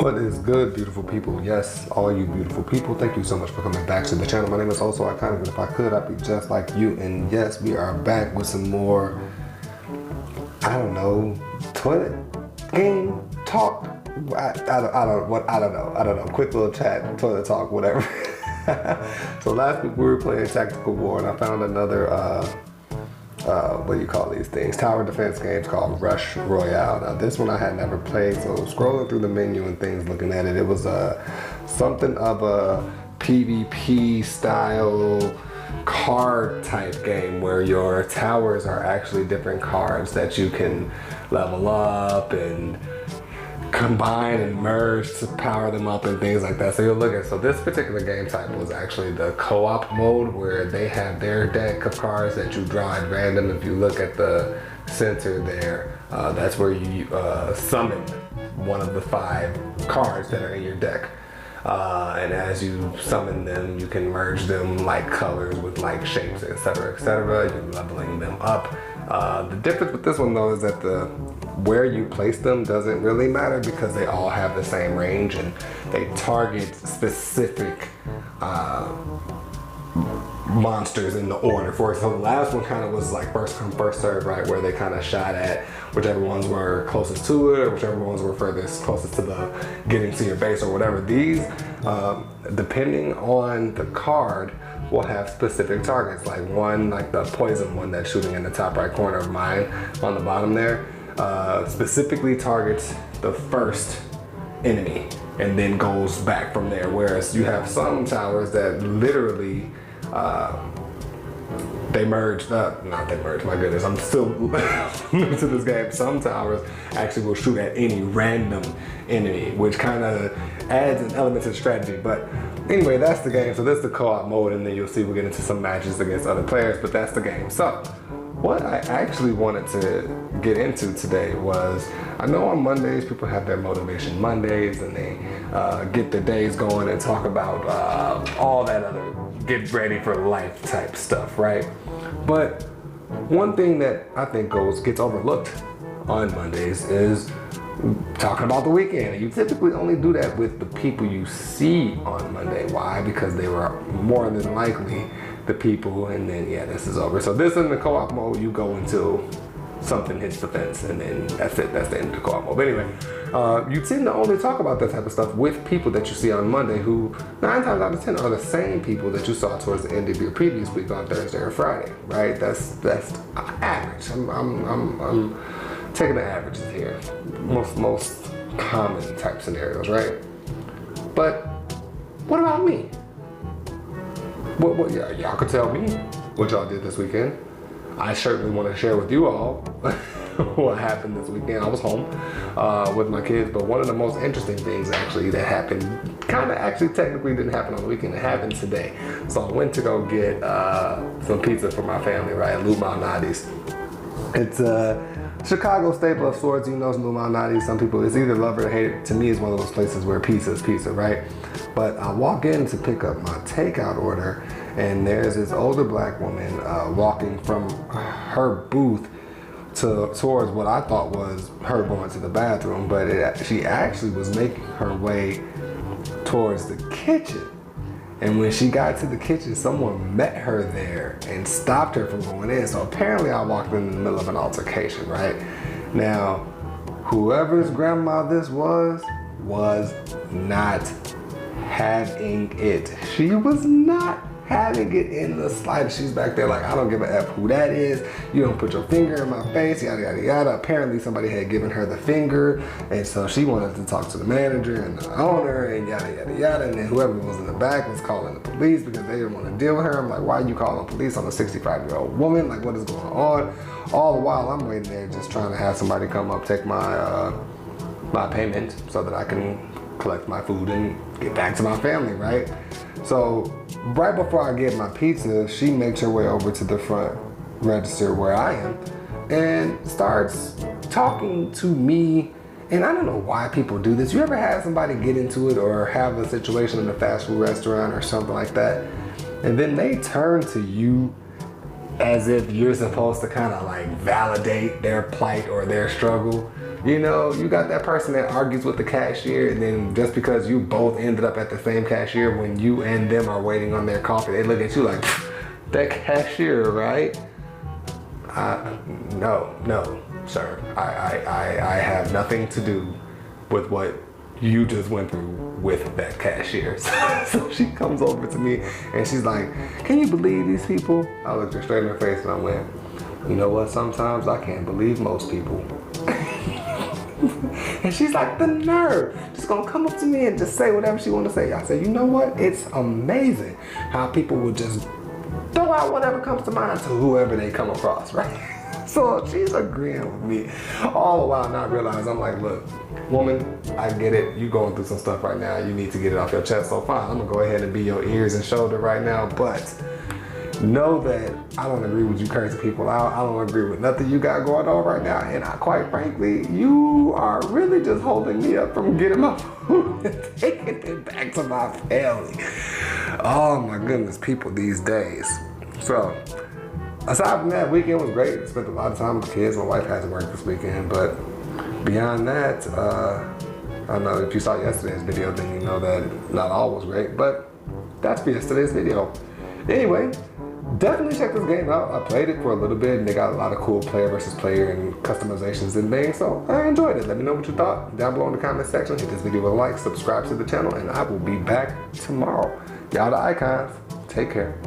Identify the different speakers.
Speaker 1: What is good, beautiful people? Yes, all you beautiful people, thank you so much for coming back to the channel. My name is oHSoIcoNic, and if I could, I'd be just like you. And yes, we are back with some more, I don't know, toilet game talk. I don't know. Quick little chat, toilet talk, whatever. So last week we were playing Tactical War, and I found another what do you call these things? Tower defense games called Rush Royale. Now this one I had never played, so scrolling through the menu and things, looking at it, it was something of a PvP style card type game where your towers are actually different cards that you can level up and combine and merge to power them up and things like that. So you'll look at, so this particular game type was actually the co-op mode where they have their deck of cards that you draw at random. If you look at the center there, that's where you summon one of the 5 cards that are in your deck. And as you summon them, you can merge them like colors with like shapes, etc., etc. You're leveling them up. The difference with this one though is that where you place them doesn't really matter because they all have the same range and they target specific monsters in the order. For example, the last one kind of was like first come first serve, right, where they kind of shot at whichever ones were closest to it or whichever ones were furthest closest to the getting to your base or whatever. These depending on the card will have specific targets, like one, like the poison one that's shooting in the top right corner of mine on the bottom there, specifically targets the first enemy and then goes back from there. Whereas you have some towers that literally they merged up, not they merged, my goodness, I'm still new to this game. Some towers actually will shoot at any random enemy, which kind of adds an element to the strategy. But anyway, that's the game. So this is the co-op mode, and then you'll see we'll get into some matches against other players, but that's the game. So what I actually wanted to get into today was, I know on Mondays people have their Motivation Mondays and they get their days going and talk about all that other get ready for life type stuff, right? But one thing that I think gets overlooked on Mondays is talking about the weekend. And you typically only do that with the people you see on Monday. Why? Because they were more than likely the people, and then yeah, this is over. So this in the co-op mode, you go until something hits the fence, and then that's it. That's the end of the co-op mode. But anyway, you tend to only talk about that type of stuff with people that you see on Monday, who 9 times out of 10 are the same people that you saw towards the end of your previous week on Thursday or Friday, right? That's average. I'm taking the averages here. Most common type scenarios, right? But what about me? What y'all could tell me what y'all did this weekend. I certainly want to share with you all what happened this weekend. I was home with my kids, but one of the most interesting things actually that happened, technically didn't happen on the weekend, it happened today. So I went to go get some pizza for my family, right, at Lou Malnati's. It's a Chicago staple of sorts. You know, Lou Malnati's, some people, it's either love or hate it. To me, it's one of those places where pizza is pizza, right? But I walk in to pick up my takeout order, and there's this older black woman walking from her booth towards what I thought was her going to the bathroom, but she actually was making her way towards the kitchen. And when she got to the kitchen, someone met her there and stopped her from going in. So apparently I walked in the middle of an altercation, right? Now, whoever's grandma this was not having it. She was not having it in the slightest. She's back there like, I don't give a F who that is. You don't put your finger in my face, yada, yada, yada. Apparently somebody had given her the finger, and so she wanted to talk to the manager and the owner and yada, yada, yada. And then whoever was in the back was calling the police because they didn't want to deal with her. I'm like, why are you calling police on a 65-year-old woman? Like, what is going on? All the while I'm waiting there just trying to have somebody come up, take my my payment so that I can collect my food and get back to my family, right? So right before I get my pizza, she makes her way over to the front register where I am and starts talking to me. And I don't know why people do this. You ever have somebody get into it or have a situation in a fast food restaurant or something like that, and then they turn to you as if you're supposed to kind of like validate their plight or their struggle? You know, you got that person that argues with the cashier, and then just because you both ended up at the same cashier, when you and them are waiting on their coffee, they look at you like, that cashier, right? No, sir. I have nothing to do with what you just went through with that cashier. So she comes over to me and she's like, can you believe these people? I looked her straight in her face and I went, you know what? Sometimes I can't believe most people. And she's like, the nerve. Just gonna come up to me and just say whatever she wanna say. I said, you know what? It's amazing how people will just throw out whatever comes to mind to whoever they come across, right? So she's agreeing with me, all the while not realizing, I'm like, look, woman, I get it. You going through some stuff right now. You need to get it off your chest. So fine, I'm gonna go ahead and be your ears and shoulder right now. But know that I don't agree with you cursing people out. I don't agree with nothing you got going on right now. And quite frankly, you are really just holding me up from getting my food and taking it back to my family. Oh my goodness, people these days. So, aside from that, weekend was great. Spent a lot of time with the kids. My wife had to work this weekend, but beyond that, I don't know if you saw yesterday's video, then you know that not all was great, but that's for yesterday's video. Anyway, definitely check this game out. I played it for a little bit and they got a lot of cool player versus player and customizations and things, so I enjoyed it. Let me know what you thought down below in the comment section. Hit this video with a like, subscribe to the channel, and I will be back tomorrow. Y'all the icons. Take care.